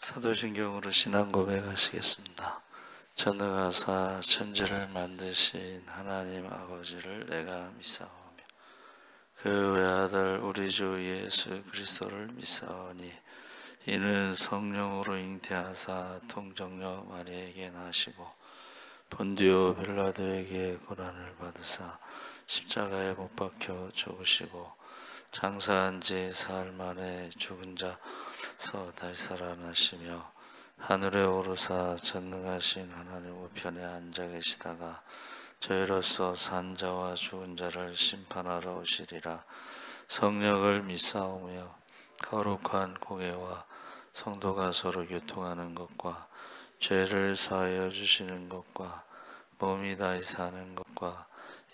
사도신경으로 신앙 고백하시겠습니다. 전능하사 천지를 만드신 하나님 아버지를 내가 믿사오며 그 외아들 우리 주 예수 그리스도를 믿사오니 이는 성령으로 잉태하사 통정녀 마리아에게 나시고 본디오 빌라도에게 고난을 받으사 십자가에 못 박혀 죽으시고 장사한 지 사흘 만에 죽은 자서 다시 살아나시며 하늘에 오르사 전능하신 하나님 우편에 앉아 계시다가 저희로서 산 자와 죽은 자를 심판하러 오시리라. 성령을 믿사오며 거룩한 공예와 성도가 서로 교통하는 것과 죄를 사하여 주시는 것과 몸이 다시 사는 것과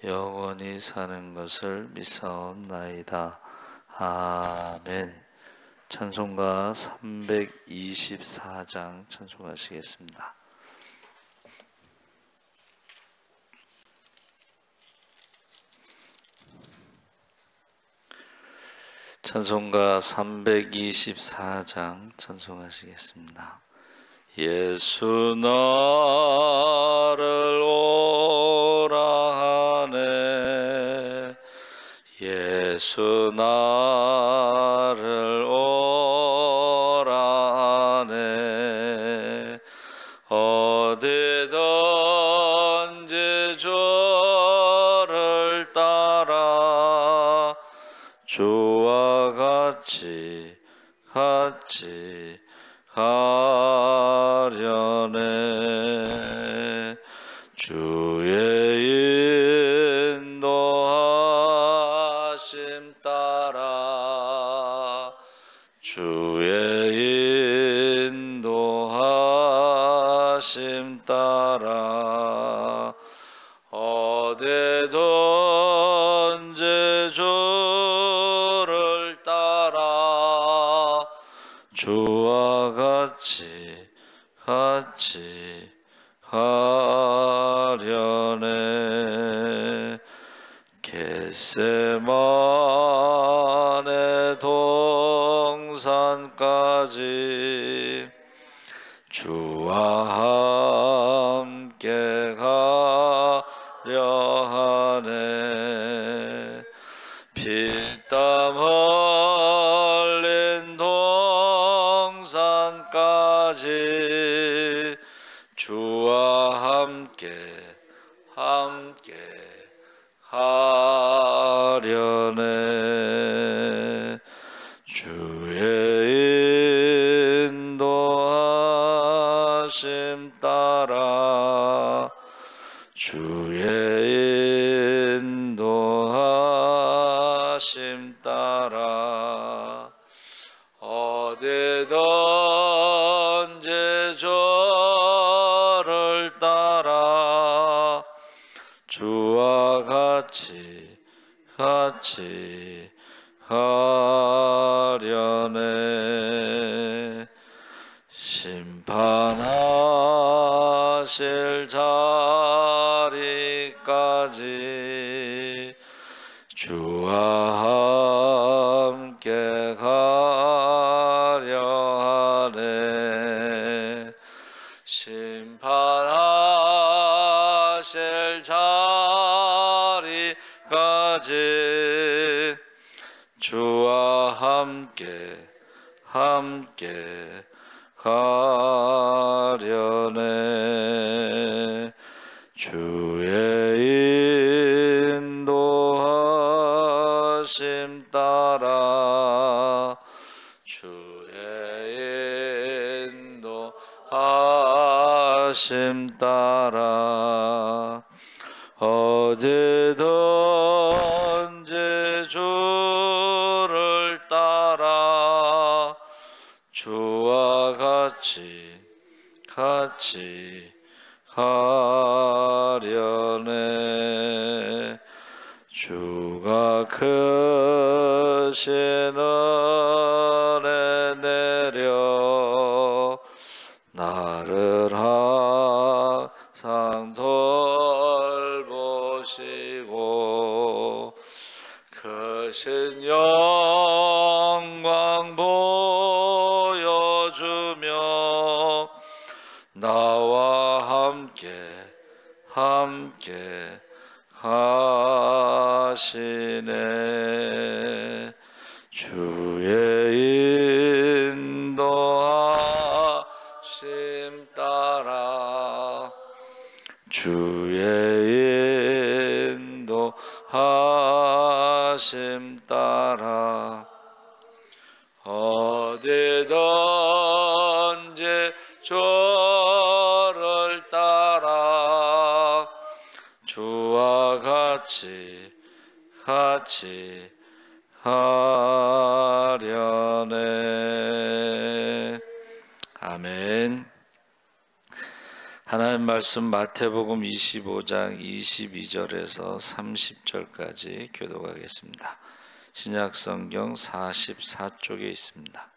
영원히 사는 것을 믿사옵나이다. 아멘. 찬송가 324장 찬송하시겠습니다. 찬송가 324장 찬송하시겠습니다. 예수 나를 오라 하네 예수 나를 오라 하네 어디든지 주를 따라 주와 같이 가려네 주의 인도하심 따라 주의 인도하심 따라 어디든지 주를 따라 주와 같이 가려네 겟세마네 동산까지 주와 함께 가려 하네 피땀 흘린 동산까지 주와 함께 가려네 주의 인도하심 따라 주의 인도하심 따라 어디든지 주를 따라 주와 같이 가려네 심판하실 자리까지 주와 함께 가려 하네 심판하실 자리까지 주와 함께 가려네 주의 인도하심 따라 주의 인도하심 따라 어디든지 주를 따라 주와 같이 가려네 주가 크신 은혜 내려 나를 항상 돌보시고 크신 영광 보여주며 나와 함께 하시네. 주의 인도하심 따라 주의 인도하심 따라 어디든지 주를 따라 주와 같이 하려네. 아멘. 하나님 말씀 마태복음 25장 22절에서 30절까지 교독하겠습니다. 신약성경 44쪽에 있습니다.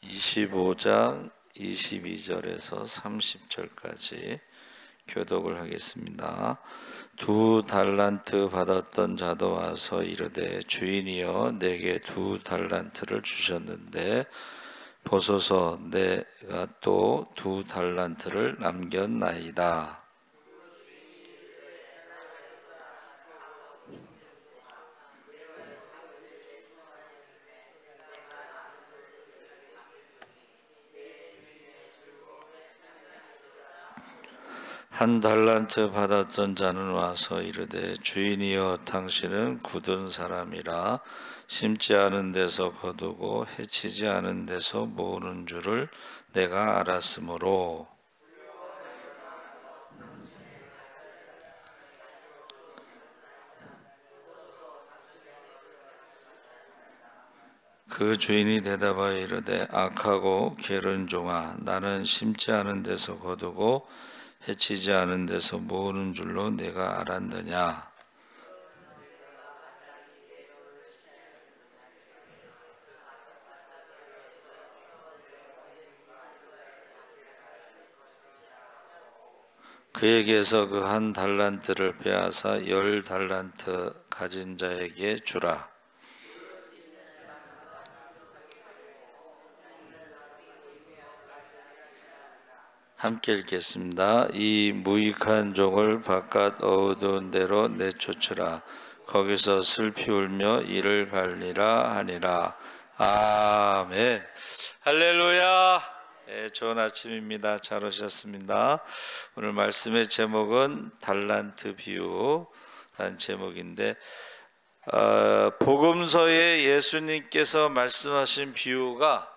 25장 22절에서 30절까지 교독을 하겠습니다. 2달란트 받았던 자도 와서 이르되 주인이여 내게 2달란트를 주셨는데 보소서 내가 또 2달란트를 남겼나이다. 한 달란트 받았던 자는 와서 이르되 주인이여 당신은 굳은 사람이라 심지 않은 데서 거두고 해치지 않은 데서 모으는 줄을 내가 알았으므로 그 주인이 대답하여 이르되 악하고 게으른 종아 나는 심지 않은 데서 거두고 해치지 않은 데서 모으는 줄로 내가 알았느냐. 그에게서 그 한 달란트를 빼앗아 10달란트 가진 자에게 주라. 함께 읽겠습니다. 이 무익한 종을 바깥 어두운 데로 내쫓으라. 거기서 슬피 울며 이를 갈리라 하니라. 아멘. 할렐루야. 네, 좋은 아침입니다. 잘 오셨습니다. 오늘 말씀의 제목은 달란트 비유라는 제목인데 복음서에 예수님께서 말씀하신 비유가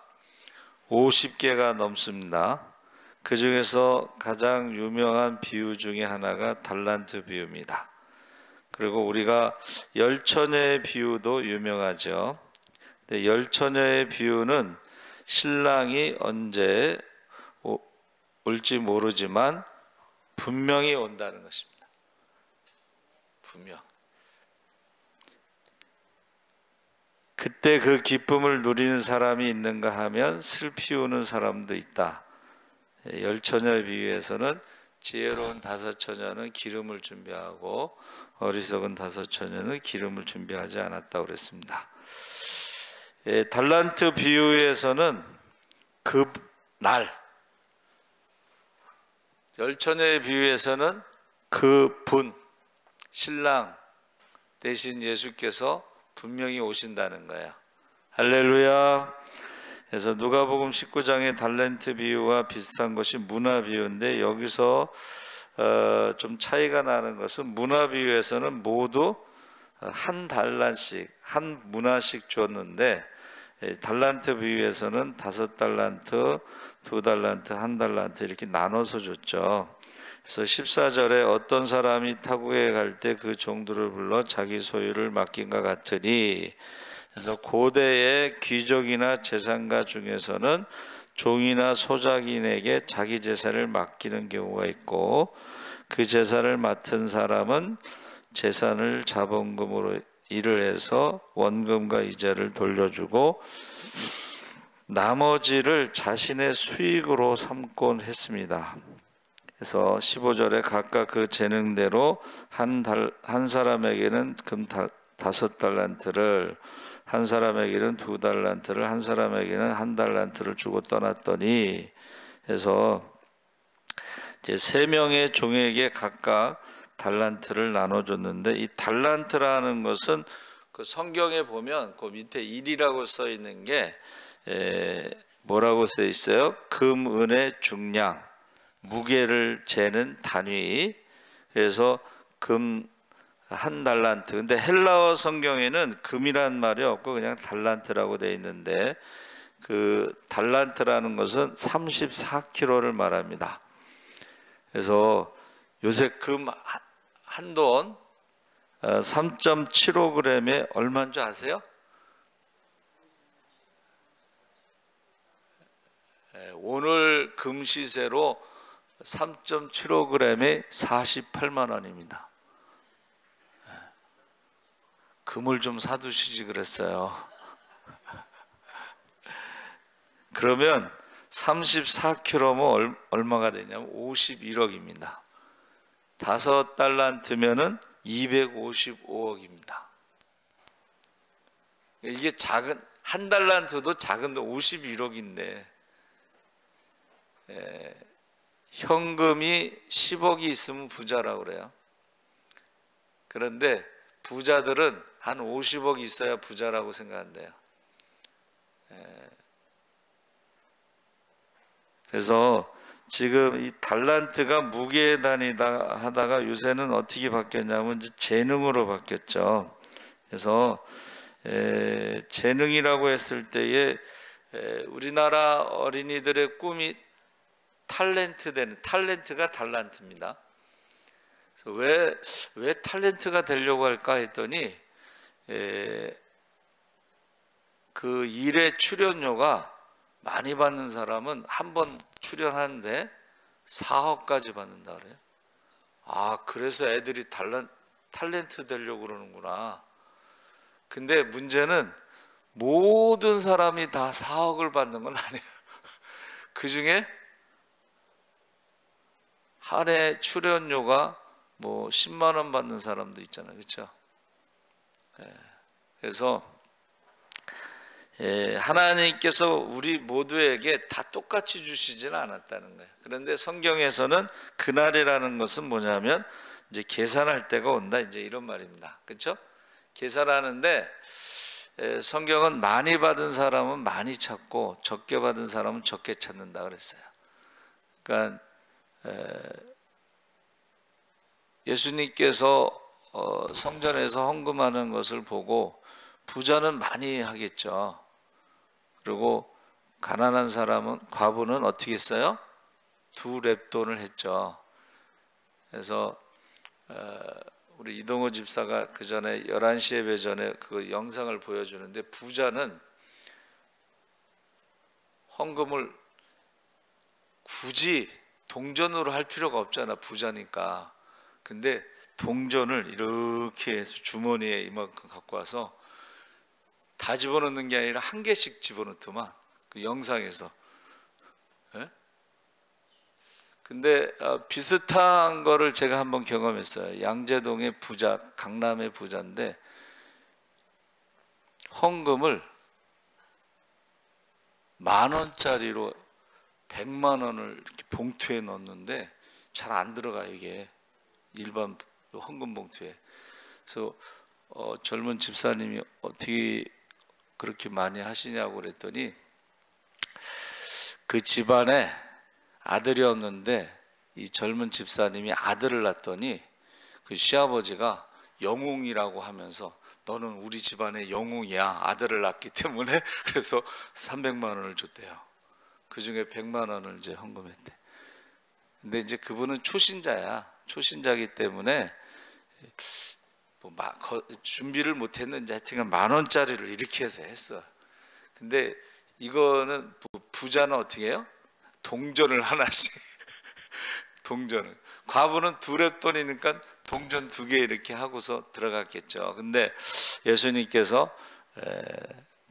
50개가 넘습니다. 그 중에서 가장 유명한 비유 중에 하나가 달란트 비유입니다. 그리고 우리가 열처녀의 비유도 유명하죠. 근데 열처녀의 비유는 신랑이 언제 올지 모르지만 분명히 온다는 것입니다. 분명. 그때 그 기쁨을 누리는 사람이 있는가 하면 슬피 우는 사람도 있다. 열처녀에 비유해서는 지혜로운 5처녀는 기름을 준비하고 어리석은 5처녀는 기름을 준비하지 않았다고 그랬습니다. 달란트 비유에서는 그 날, 열처녀의 비유에서는 그 분, 신랑 대신 예수께서 분명히 오신다는 거예요. 할렐루야. 그래서 누가복음 19장의 달란트 비유와 비슷한 것이 문화 비유인데 여기서 좀 차이가 나는 것은 문화 비유에서는 모두 한 달란씩, 한 문화씩 줬는데 달란트 비유에서는 5달란트, 2달란트, 1달란트 이렇게 나눠서 줬죠. 그래서 14절에 어떤 사람이 타국에 갈 때 그 종들을 불러 자기 소유를 맡긴과 같으니, 그래서 고대의 귀족이나 재산가 중에서는 종이나 소작인에게 자기 재산을 맡기는 경우가 있고, 그 재산을 맡은 사람은 재산을 자본금으로 일을 해서 원금과 이자를 돌려주고 나머지를 자신의 수익으로 삼곤 했습니다. 그래서 15절에 각각 그 재능대로 한 사람에게는 5달란트를, 한 사람에게는 2달란트를, 한 사람에게는 1달란트를 주고 떠났더니 해서 이제 3명의 종에게 각각 달란트를 나눠줬는데, 이 달란트라는 것은 그 성경에 보면 그 밑에 1이라고 써 있는 게 뭐라고 써 있어요? 금, 은의 중량, 무게를 재는 단위. 그래서 금 1달란트. 근데 헬라어 성경에는 금이란 말이 없고 그냥 달란트라고 되어 있는데, 그 달란트라는 것은 34kg를 말합니다. 그래서 요새 금 한 돈 3.75g에 얼마인 줄 아세요? 오늘 금 시세로 3.75g에 48만 원입니다. 금을 좀 사두시지 그랬어요. 그러면 34kg면 얼마가 되냐면 51억입니다. 5달란트면은 255억입니다. 이게 작은, 1달란트도 작은 돈 51억인데 현금이 10억이 있으면 부자라고 그래요. 그런데 부자들은 한 50억이 있어야 부자라고 생각한대요. 그래서 지금 이 달란트가 무게에 다니다 하다가 요새는 어떻게 바뀌었냐면 이제 재능으로 바뀌었죠. 그래서 재능이라고 했을 때에 우리나라 어린이들의 꿈이 탤런트가 달란트입니다. 그래서 왜 탤런트가 되려고 할까 했더니 그 일의 출연료가 많이 받는 사람은 한 번 출연하는데 4억까지 받는다 그래요. 아, 그래서 애들이 탤런트 되려고 그러는구나. 근데 문제는 모든 사람이 다 4억을 받는 건 아니에요. 그 중에 한 해 출연료가 뭐 10만 원 받는 사람도 있잖아요. 그렇죠? 그래서 하나님께서 우리 모두에게 다 똑같이 주시지는 않았다는 거예요. 그런데 성경에서는 그날이라는 것은 뭐냐면 이제 계산할 때가 온다, 이제 이런 말입니다. 그렇죠? 계산하는데 성경은 많이 받은 사람은 많이 찾고 적게 받은 사람은 적게 찾는다 그랬어요. 그러니까 예수님께서 성전에서 헌금하는 것을 보고 부자는 많이 하겠죠. 그리고 가난한 사람은, 과부는 어떻게 했어요? 2렙돈을 했죠. 그래서 우리 이동호 집사가 그 전에 11시 예배 전에 그 영상을 보여주는데, 부자는 헌금을 굳이 동전으로 할 필요가 없잖아, 부자니까. 근데 동전을 이렇게 해서 주머니에 이만큼 갖고 와서 다 집어넣는 게 아니라 한 개씩 집어넣더만, 그 영상에서. 근데 비슷한 거를 제가 한번 경험했어요. 양재동의 부자, 강남의 부자인데 헌금을 10,000원짜리로 100만 원을 이렇게 봉투에 넣었는데 잘 안 들어가, 이게 일반 헌금 봉투에. 그래서 젊은 집사님이 어떻게 그렇게 많이 하시냐고 그랬더니, 그 집안에 아들이었는데 이 젊은 집사님이 아들을 낳았더니 그 시아버지가 영웅이라고 하면서, 너는 우리 집안의 영웅이야, 아들을 낳았기 때문에. 그래서 300만 원을 줬대요. 그 중에 100만 원을 이제 헌금했대. 근데 이제 그분은 초신자야. 초신자기 때문에 뭐 준비를 못했는지 하여튼 10,000원짜리를 이렇게 해서 했어. 근데 이거는 부자는 어떻게 해요? 동전을 하나씩 동전을. 과부는 2렙돈이니까 동전 2개 이렇게 하고서 들어갔겠죠. 근데 예수님께서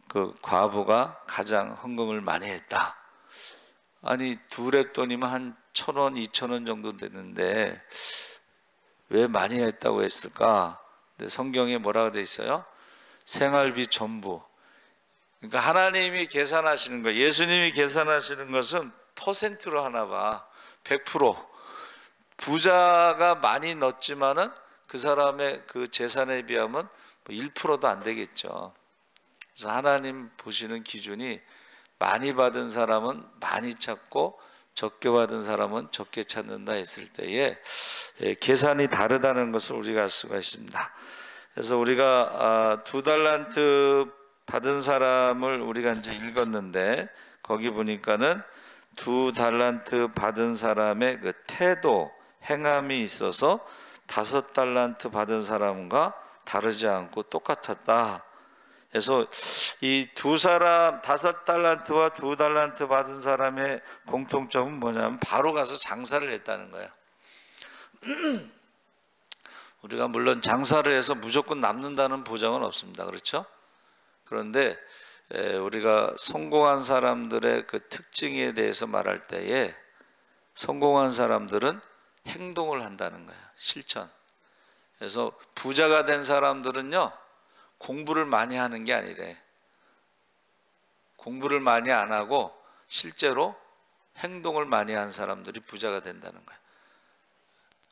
그 과부가 가장 헌금을 많이 했다. 아니 2렙돈이면 한 1,000원, 2,000원 정도 되는데 왜 많이 했다고 했을까? 근데 성경에 뭐라고 돼 있어요? 생활비 전부. 그러니까 하나님이 계산하시는 거, 예수님이 계산하시는 것은 퍼센트로 하나 봐. 100%. 부자가 많이 넣었지만은 그 사람의 그 재산에 비하면 1%도 안 되겠죠. 그래서 하나님 보시는 기준이 많이 받은 사람은 많이 찾고 적게 받은 사람은 적게 찾는다 했을 때에 계산이 다르다는 것을 우리가 알 수가 있습니다. 그래서 우리가 2달란트 받은 사람을 우리가 이제 읽었는데, 거기 보니까는 2달란트 받은 사람의 그 태도, 행함이 있어서 5달란트 받은 사람과 다르지 않고 똑같았다. 그래서 이 두 사람, 5달란트와 2달란트 받은 사람의 공통점은 뭐냐면 바로 가서 장사를 했다는 거예요. 우리가 물론 장사를 해서 무조건 남는다는 보장은 없습니다. 그렇죠? 그런데 우리가 성공한 사람들의 그 특징에 대해서 말할 때에, 성공한 사람들은 행동을 한다는 거예요. 실천. 그래서 부자가 된 사람들은요, 공부를 많이 하는 게 아니래. 공부를 많이 안 하고 실제로 행동을 많이 한 사람들이 부자가 된다는 거예요.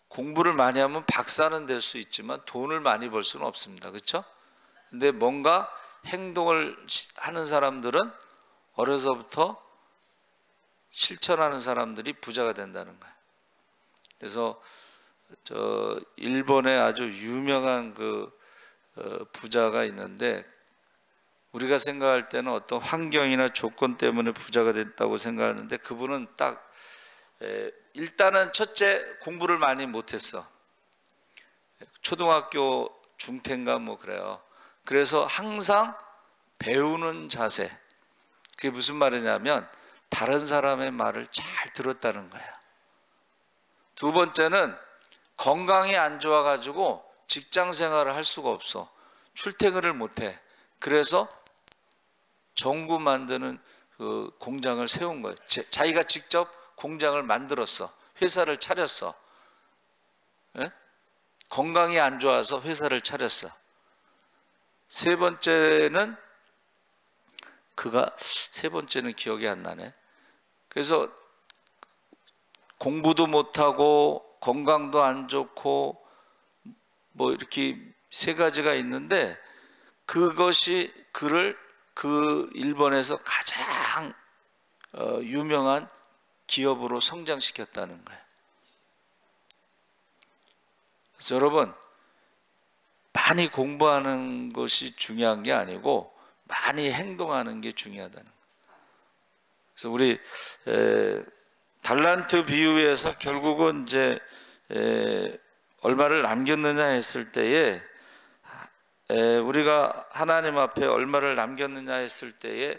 공부를 많이 하면 박사는 될 수 있지만 돈을 많이 벌 수는 없습니다. 그렇죠? 근데 뭔가 행동을 하는 사람들은 어려서부터 실천하는 사람들이 부자가 된다는 거예요. 그래서 일본에 아주 유명한 부자가 있는데, 우리가 생각할 때는 어떤 환경이나 조건 때문에 부자가 됐다고 생각하는데, 그분은 딱 일단은 첫째, 공부를 많이 못했어. 초등학교 중퇴인가 뭐 그래요. 그래서 항상 배우는 자세. 그게 무슨 말이냐면 다른 사람의 말을 잘 들었다는 거예요. 두 번째는 건강이 안 좋아가지고 직장 생활을 할 수가 없어. 출퇴근을 못해. 그래서 전구 만드는 그 공장을 세운 거예요. 자기가 직접 공장을 만들었어. 회사를 차렸어. 예? 건강이 안 좋아서 회사를 차렸어. 세 번째는 기억이 안 나네. 그래서 공부도 못하고 건강도 안 좋고 뭐 이렇게 세 가지가 있는데, 그것이 그를 그 일본에서 가장 유명한 기업으로 성장시켰다는 거예요. 그래서 여러분, 많이 공부하는 것이 중요한 게 아니고 많이 행동하는 게 중요하다는 거예요. 그래서 우리 달란트 비유에서 결국은 이제 얼마를 남겼느냐 했을 때에, 우리가 하나님 앞에 얼마를 남겼느냐 했을 때에,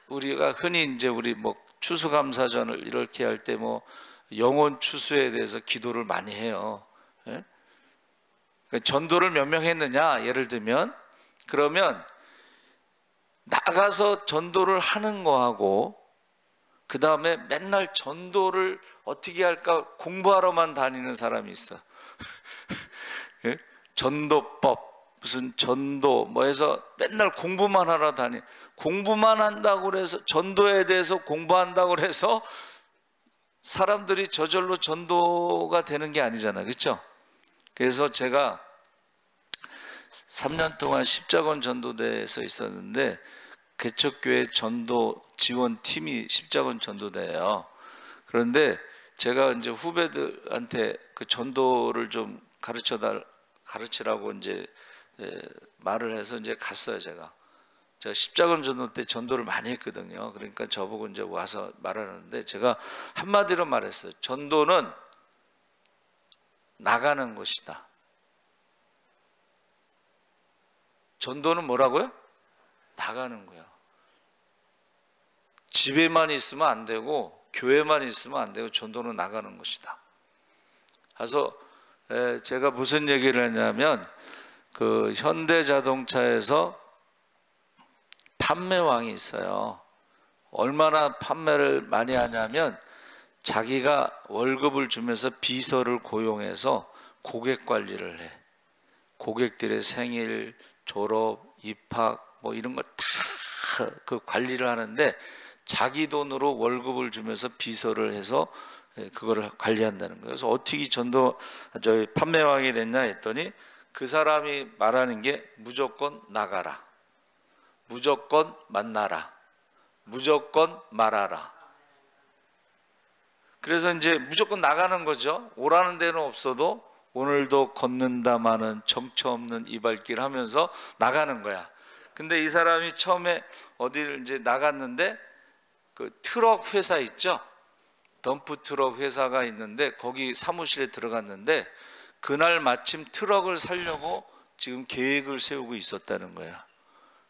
우리가 흔히 이제 우리 뭐 추수감사전을 이렇게 할 때 뭐 영혼 추수에 대해서 기도를 많이 해요. 예? 전도를 몇 명 했느냐 예를 들면, 그러면 나가서 전도를 하는 거하고 그 다음에 맨날 전도를 어떻게 할까 공부하러만 다니는 사람이 있어. 예? 전도법, 무슨 전도 뭐 해서 맨날 공부만 하러 다니. 공부만 한다고 그래서, 전도에 대해서 공부한다고 그래서 사람들이 저절로 전도가 되는 게 아니잖아요. 그렇죠? 그래서 제가 3년 동안 십자군 전도대에서 있었는데, 개척교회 전도 지원팀이 십자군 전도대예요. 그런데 제가 이제 후배들한테 그 전도를 좀 가르치라고 이제 말을 해서 이제 갔어요. 제가 십자군 전도 때 전도를 많이 했거든요. 그러니까 저보고 이제 와서 말하는데, 제가 한마디로 말했어요. 전도는 나가는 것이다. 전도는 뭐라고요? 나가는 거야. 집에만 있으면 안 되고 교회만 있으면 안 되고 전도는 나가는 것이다. 그래서 제가 무슨 얘기를 했냐면, 그 현대자동차에서 판매왕이 있어요. 얼마나 판매를 많이 하냐면, 자기가 월급을 주면서 비서를 고용해서 고객 관리를 해. 고객들의 생일, 졸업, 입학 뭐 이런 거 다 그 관리를 하는데 자기 돈으로 월급을 주면서 비서를 해서 그거를 관리한다는 거예요. 그래서 어떻게 판매왕이 됐냐 했더니 그 사람이 말하는 게 무조건 나가라, 무조건 만나라, 무조건 말하라. 그래서 이제 무조건 나가는 거죠. 오라는 데는 없어도 오늘도 걷는다마는 정처 없는 이 발길 하면서 나가는 거야. 근데 이 사람이 처음에 어디를 이제 나갔는데 그 트럭 회사 있죠? 덤프 트럭 회사가 있는데 거기 사무실에 들어갔는데 그날 마침 트럭을 사려고 지금 계획을 세우고 있었다는 거야.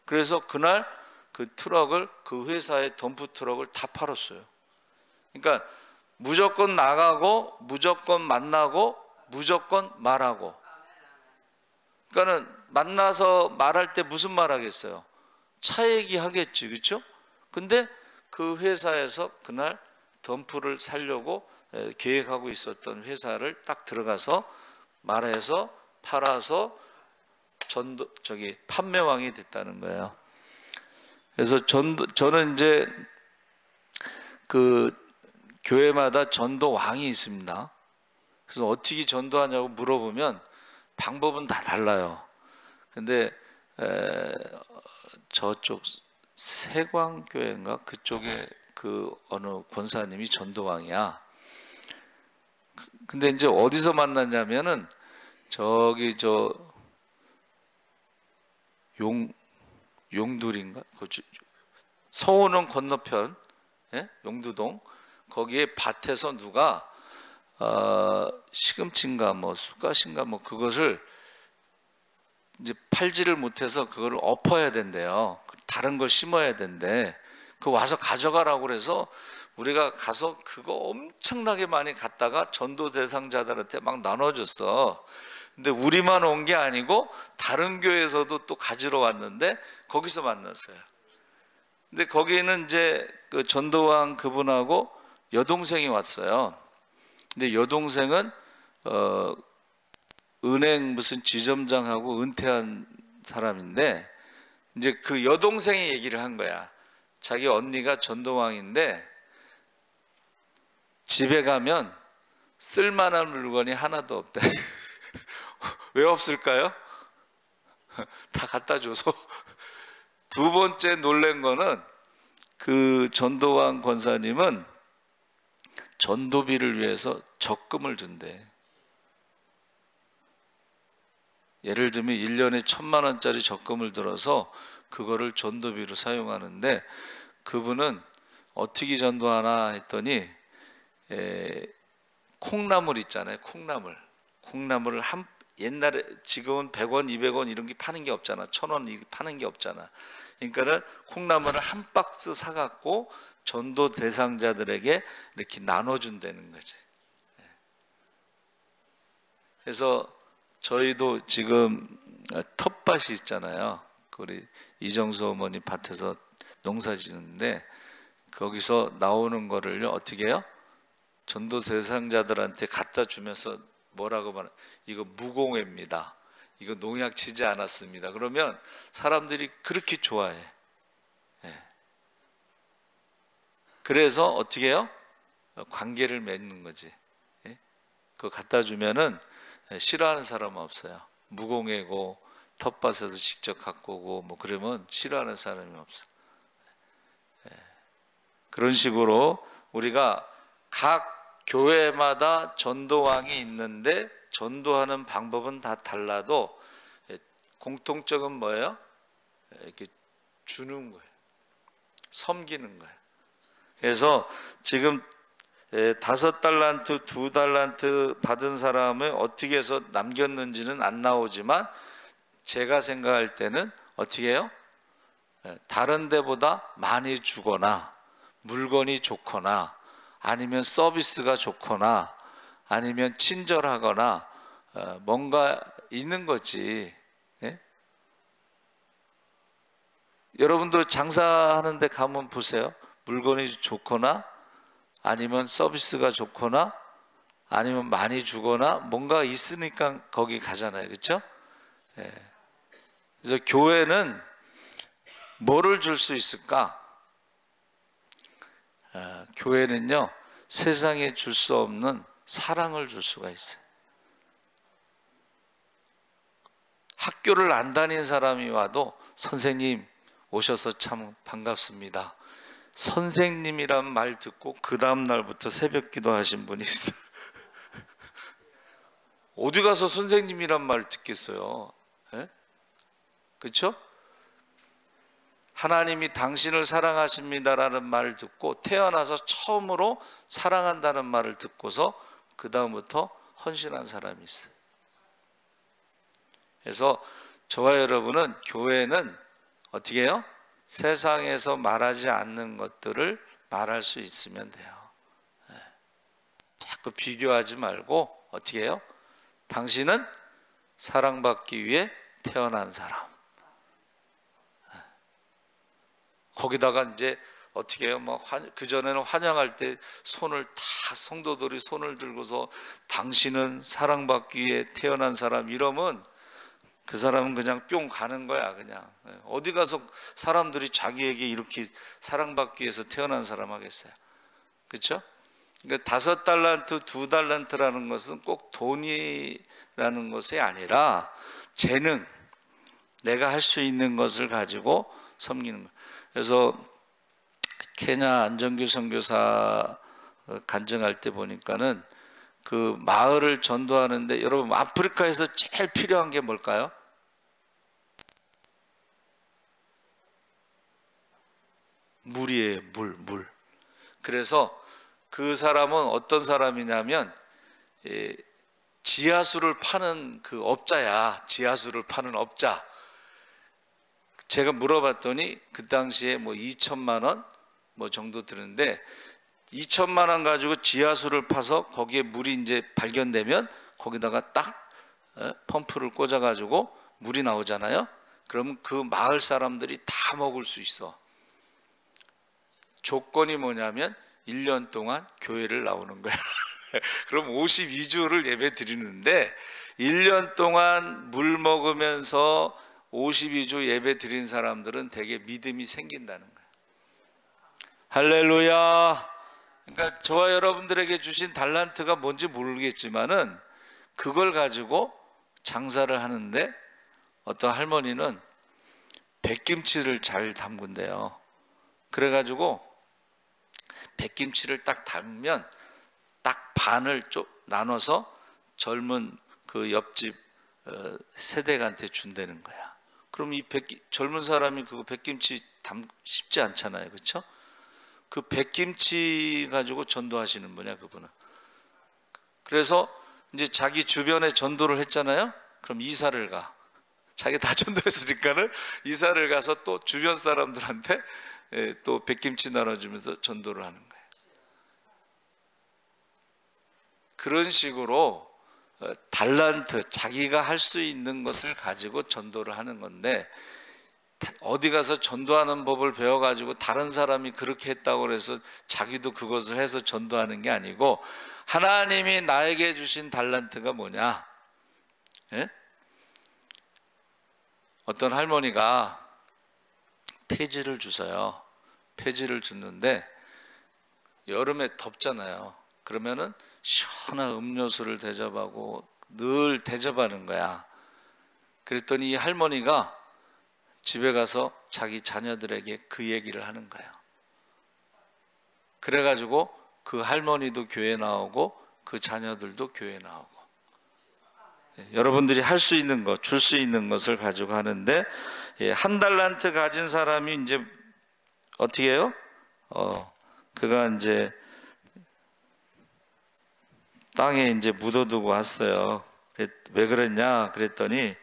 그래서 그날 그 트럭을 그 회사의 덤프 트럭을 다 팔았어요. 그러니까 무조건 나가고 무조건 만나고 무조건 말하고. 그러니까는 만나서 말할 때 무슨 말 하겠어요? 차 얘기 하겠지, 그렇죠? 근데 그 회사에서 그날 덤프를 사려고 계획하고 있었던 회사를 딱 들어가서 말해서 팔아서 판매왕이 됐다는 거예요. 그래서 저는 이제 그 교회마다 전도왕이 있습니다. 그래서 어떻게 전도하냐고 물어보면 방법은 다 달라요. 근데 저쪽 세광교회인가 그쪽에 그 어느 권사님이 전도왕이야. 근데 이제 어디서 만났냐면은 저기 용두리인가? 서호는 건너편, 예? 용두동 거기에 밭에서 누가 시금치인가 뭐 쑥갓인가 뭐 그것을 이제 팔지를 못해서 그거를 엎어야 된대요. 다른 걸 심어야 된대. 그 와서 가져가라고 그래서 우리가 가서 그거 엄청나게 많이 갖다가 전도 대상자들한테 막 나눠줬어. 근데 우리만 온 게 아니고 다른 교회에서도 또 가지러 왔는데 거기서 만났어요. 근데 거기는 이제 그 전도왕 그분하고 여동생이 왔어요. 근데 여동생은 은행 무슨 지점장하고 은퇴한 사람인데 이제 그 여동생이 얘기를 한 거야. 자기 언니가 전도왕인데 집에 가면 쓸만한 물건이 하나도 없대. 왜 없을까요? 다 갖다 줘서. 두 번째 놀란 거는 그 전도왕 권사님은 전도비를 위해서 적금을 준대. 예를 들면 1년에 1,000만 원짜리 적금을 들어서 그거를 전도비로 사용하는데 그분은 어떻게 전도하나 했더니 콩나물 있잖아요. 콩나물을 옛날에 지금은 100원, 200원 이런 게 파는 게 없잖아. 1,000원 파는 게 없잖아. 그러니까는 콩나물을 한 박스 사갖고 전도 대상자들에게 이렇게 나눠준다는 거지. 그래서 저희도 지금 텃밭이 있잖아요. 우리 이정수 어머니 밭에서 농사 지는데 거기서 나오는 거를 어떻게 해요? 전도 대상자들한테 갖다 주면서 뭐라고 말해? 이거 무공해입니다. 이거 농약 치지 않았습니다. 그러면 사람들이 그렇게 좋아해. 그래서 어떻게 해요? 관계를 맺는 거지. 그거 갖다 주면은 싫어하는 사람은 없어요. 무공해고 텃밭에서 직접 갖고 오고 뭐 그러면 싫어하는 사람이 없어. 그런 식으로 우리가 각 교회마다 전도왕이 있는데 전도하는 방법은 다 달라도 공통점은 뭐예요? 이렇게 주는 거예요. 섬기는 거예요. 그래서 지금 5달란트, 2달란트 받은 사람을 어떻게 해서 남겼는지는 안 나오지만 제가 생각할 때는 어떻게 해요? 다른 데보다 많이 주거나 물건이 좋거나 아니면 서비스가 좋거나 아니면 친절하거나 뭔가 있는 거지. 예? 여러분도 장사하는 데 가면 보세요. 물건이 좋거나 아니면 서비스가 좋거나 아니면 많이 주거나 뭔가 있으니까 거기 가잖아요. 그렇죠? 그래서 교회는 뭐를 줄 수 있을까? 교회는요, 세상에 줄 수 없는 사랑을 줄 수가 있어요. 학교를 안 다닌 사람이 와도 선생님 오셔서 참 반갑습니다. 선생님이란 말 듣고 그 다음 날부터 새벽 기도 하신 분이 있어요. 어디 가서 선생님이란 말 듣겠어요? 그렇죠? 하나님이 당신을 사랑하십니다라는 말을 듣고 태어나서 처음으로 사랑한다는 말을 듣고서 그 다음부터 헌신한 사람이 있어요. 그래서 저와 여러분은, 교회는 어떻게 해요? 세상에서 말하지 않는 것들을 말할 수 있으면 돼요. 자꾸 비교하지 말고 어떻게 해요? 당신은 사랑받기 위해 태어난 사람. 거기다가 이제 어떻게 해요? 그전에는 환영할 때 손을 다, 성도들이 손을 들고서 당신은 사랑받기 위해 태어난 사람 이러면 그 사람은 그냥 뿅 가는 거야. 그냥 어디 가서 사람들이 자기에게 이렇게 사랑받기 위해서 태어난 사람 하겠어요? 그렇죠? 그러니까 5달란트, 2달란트라는 것은 꼭 돈이라는 것이 아니라 재능, 내가 할 수 있는 것을 가지고 섬기는 거예요. 그래서 케냐 안정규 선교사 간증할 때 보니까는 그 마을을 전도하는데, 여러분 아프리카에서 제일 필요한 게 뭘까요? 물이에요. 물. 그래서 그 사람은 어떤 사람이냐면 지하수를 파는 그 업자야. 지하수를 파는 업자. 제가 물어봤더니 그 당시에 2천만 원 정도 드는데, 2천만 원 가지고 지하수를 파서 거기에 물이 이제 발견되면 거기다가 딱 펌프를 꽂아 가지고 물이 나오잖아요. 그러면 그 마을 사람들이 다 먹을 수 있어. 조건이 뭐냐면 1년 동안 교회를 나오는 거야. 그럼 52주를 예배 드리는데 1년 동안 물 먹으면서 52주 예배 드린 사람들은 되게 믿음이 생긴다는 거예요. 할렐루야. 그러니까 저와 여러분들에게 주신 달란트가 뭔지 모르겠지만은 그걸 가지고 장사를 하는데, 어떤 할머니는 백김치를 잘 담근대요. 그래가지고 백김치를 딱 담으면 딱 반을 나눠서 젊은 그 옆집 세대한테 준다는 거야. 그럼 이 젊은 사람이 그거 백김치 쉽지 않잖아요. 그렇죠? 그 백김치 가지고 전도하시는 분이야, 그분은. 그래서 이제 자기 주변에 전도를 했잖아요. 그럼 이사를 가. 자기 다 전도했으니까는 이사를 가서 또 주변 사람들한테 또 백김치 나눠주면서 전도를 하는 거예요. 그런 식으로 달란트, 자기가 할 수 있는 것을 가지고 전도를 하는 건데, 어디 가서 전도하는 법을 배워가지고 다른 사람이 그렇게 했다고 해서 자기도 그것을 해서 전도하는 게 아니고, 하나님이 나에게 주신 달란트가 뭐냐? 어떤 할머니가 폐지를 주세요. 폐지를 줬는데 여름에 덥잖아요. 그러면은 시원한 음료수를 대접하고 늘 대접하는 거야. 그랬더니 이 할머니가 집에 가서 자기 자녀들에게 그 얘기를 하는 거예요. 그래가지고 그 할머니도 교회 나오고 그 자녀들도 교회 나오고. 여러분들이 할 수 있는 것, 줄 수 있는 것을 가지고 하는데, 한 달란트 가진 사람이 이제 어떻게 해요? 그가 이제 땅에 이제 묻어두고 왔어요. 왜 그랬냐? 그랬더니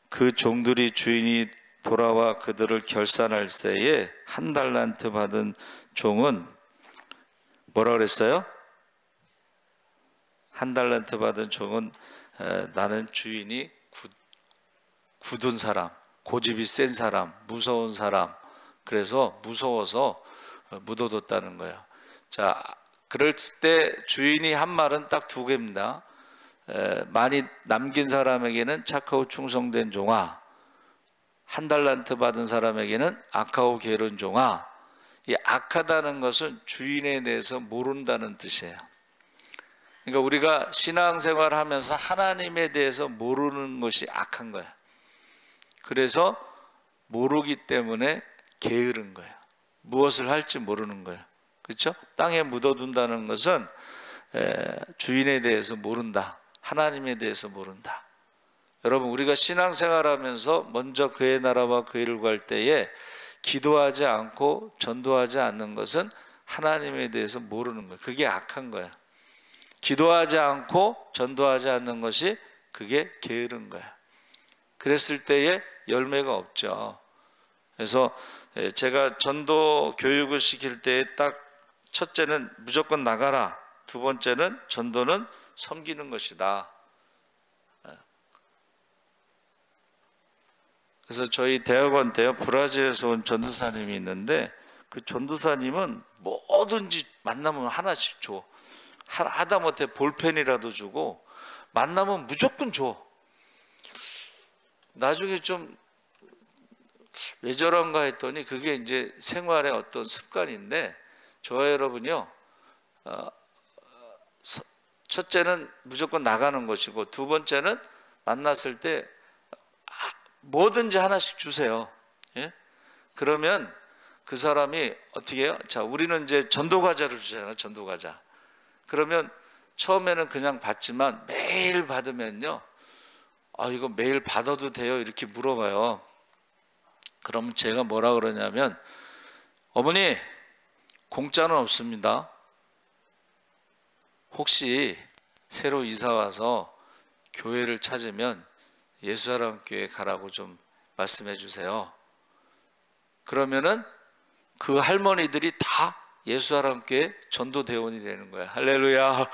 그 종들이 주인이 돌아와 그들을 결산할 때에 한 달란트 받은 종은 뭐라 그랬어요? 한 달란트 받은 종은 나는 주인이 굳은 사람, 고집이 센 사람, 무서운 사람, 그래서 무서워서 묻어뒀다는 거예요. 자, 그럴 때 주인이 한 말은 딱 2개입니다. 많이 남긴 사람에게는 착하고 충성된 종아, 한 달란트 받은 사람에게는 악하고 게으른 종아. 이 악하다는 것은 주인에 대해서 모른다는 뜻이에요. 그러니까 우리가 신앙생활을 하면서 하나님에 대해서 모르는 것이 악한 거예요. 그래서 모르기 때문에 게으른 거예요. 무엇을 할지 모르는 거예요. 그렇죠? 땅에 묻어둔다는 것은 주인에 대해서 모른다. 하나님에 대해서 모른다. 여러분, 우리가 신앙생활하면서 먼저 그의 나라와 그의 일을 구할 때에 기도하지 않고 전도하지 않는 것은 하나님에 대해서 모르는 거예요. 그게 악한 거예요. 기도하지 않고 전도하지 않는 것이 그게 게으른 거예요. 그랬을 때에 열매가 없죠. 그래서 제가 전도 교육을 시킬 때 딱 첫째는 무조건 나가라. 두 번째는 전도는 섬기는 것이다. 그래서 저희 대학원 때요, 브라질에서 온 전도사님이 있는데 그 전도사님은 뭐든지 만나면 하나씩 줘. 하다못해 볼펜이라도 주고 만나면 무조건 줘. 나중에 좀 왜 저런가 했더니 그게 이제 생활의 어떤 습관인데, 저와 여러분이요, 첫째는 무조건 나가는 것이고 두 번째는 만났을 때 뭐든지 하나씩 주세요. 예? 그러면 그 사람이 어떻게 해요? 자, 우리는 이제 전도과자를 주잖아요. 전도과자. 그러면 처음에는 그냥 받지만 매일 받으면요, 이거 매일 받아도 돼요? 이렇게 물어봐요. 그럼 제가 뭐라 그러냐면, 어머니, 공짜는 없습니다. 혹시 새로 이사 와서 교회를 찾으면 예수사랑교회 가라고 좀 말씀해 주세요. 그러면은 그 할머니들이 다 예수사랑교회 전도대원이 되는 거야. 할렐루야.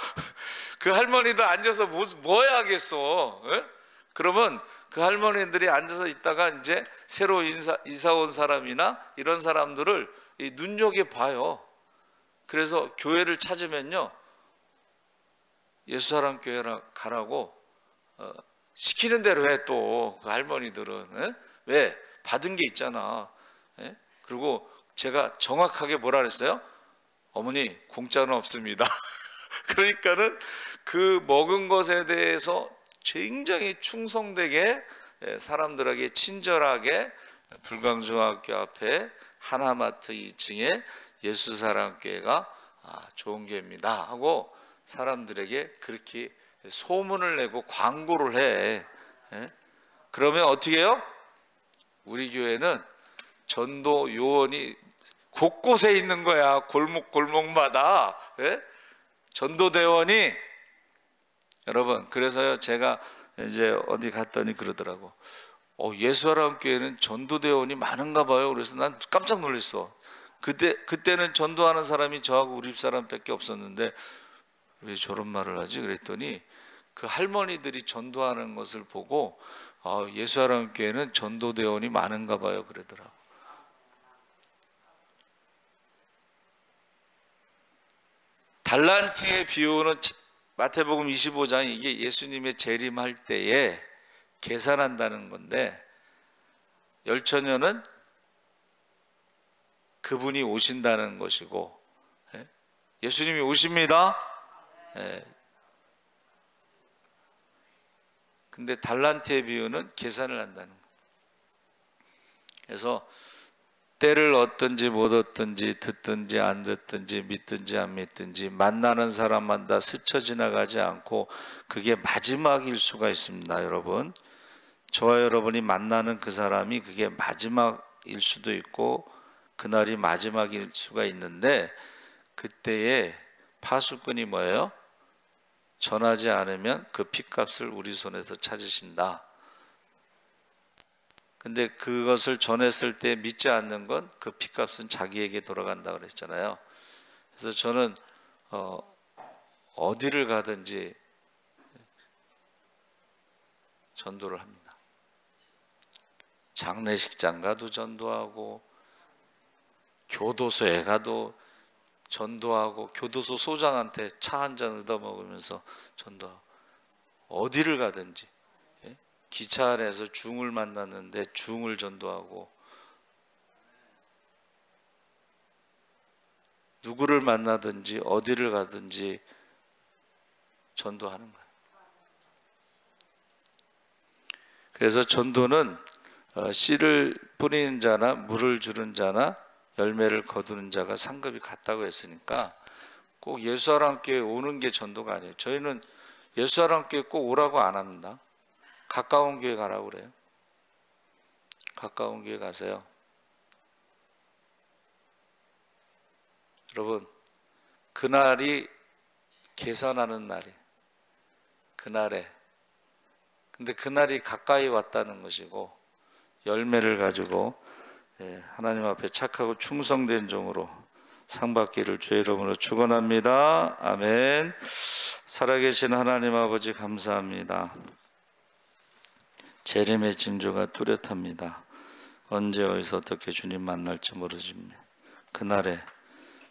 그 할머니도 앉아서 뭐 해야겠어. 에? 그러면 그 할머니들이 앉아서 있다가 이제 새로 이사 온 사람이나 이런 사람들을 눈여겨봐요. 그래서 교회를 찾으면요, 예수사랑교회 가라고 시키는 대로 해. 또 그 할머니들은 에? 왜? 받은 게 있잖아. 에? 그리고 제가 정확하게 뭐라 그랬어요? 어머니, 공짜는 없습니다. 그러니까는 그 먹은 것에 대해서 굉장히 충성되게 사람들에게 친절하게 불광중학교 앞에 하나마트 2층에 예수사랑교회가 좋은 교회입니다 하고 사람들에게 그렇게 소문을 내고 광고를 해. 그러면 어떻게 해요? 우리 교회는 전도 요원이 곳곳에 있는 거야. 골목마다. 전도대원이. 여러분, 그래서요, 제가 이제 어디 갔더니 그러더라고. 예수사랑교회는 전도대원이 많은가 봐요. 그래서 난 깜짝 놀랐어. 그때는 전도하는 사람이 저하고 우리 집사람밖에 없었는데 왜 저런 말을 하지? 그랬더니 그 할머니들이 전도하는 것을 보고 예수사랑교회는 전도대원이 많은가 봐요. 그러더라고. 달란트의 비유는 마태복음 25장, 이게 예수님의 재림할 때에 계산한다는 건데, 열처녀는 그분이 오신다는 것이고, 예수님이 오십니다. 근데 달란트의 비유는 계산을 한다는 거예요. 그래서 때를 얻든지 못 얻든지 듣든지 안 듣든지 믿든지 안 믿든지 만나는 사람마다 스쳐 지나가지 않고 그게 마지막일 수가 있습니다. 여러분, 저와 여러분이 만나는 그 사람이 그게 마지막일 수도 있고 그날이 마지막일 수가 있는데, 그때에 파수꾼이 뭐예요? 전하지 않으면 그 핏값을 우리 손에서 찾으신다. 근데 그것을 전했을 때 믿지 않는 건 그 핏값은 자기에게 돌아간다 그랬잖아요. 그래서 저는 어디를 가든지 전도를 합니다. 장례식장 가도 전도하고, 교도소에 가도 전도하고, 교도소 소장한테 차 한 잔 얻어먹으면서 전도하고, 어디를 가든지, 예? 기차 안에서 중을 만났는데 중을 전도하고, 누구를 만나든지 어디를 가든지 전도하는 거예요. 그래서 전도는 씨를 뿌리는 자나 물을 주는 자나 열매를 거두는 자가 상급이 같다고 했으니까 꼭 예수와 함께 오는 게 전도가 아니에요. 저희는 예수와 함께 꼭 오라고 안 합니다. 가까운 교회 가라고 그래요. 가까운 교회 가세요. 여러분, 그날이 계산하는 날이에요. 그날에. 근데 그날이 가까이 왔다는 것이고, 열매를 가지고 하나님 앞에 착하고 충성된 종으로 상 받기를 주의 이름으로 축원합니다. 아멘. 살아계신 하나님 아버지 감사합니다. 재림의 징조가 뚜렷합니다. 언제 어디서 어떻게 주님 만날지 모르지만 그날에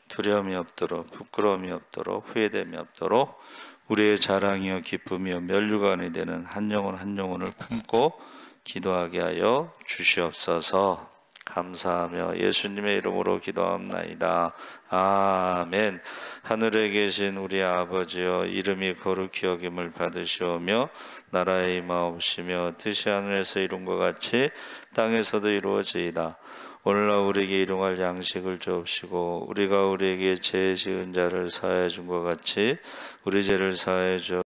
두려움이 없도록, 부끄러움이 없도록, 후회됨이 없도록 우리의 자랑이요 기쁨이요 면류관이 되는 한 영혼 한 영혼을 품고 기도하게 하여 주시옵소서. 감사하며 예수님의 이름으로 기도합나이다. 아멘. 하늘에 계신 우리 아버지여, 이름이 거룩히 여김을 받으시오며 나라의 임하옵시며 뜻이 하늘에서 이룬 것 같이 땅에서도 이루어지이다. 오늘날 우리에게 일용할 양식을 주옵시고 우리가 우리에게 죄 지은 자를 사하여 준 것 같이 우리 죄를 사하여 주옵시고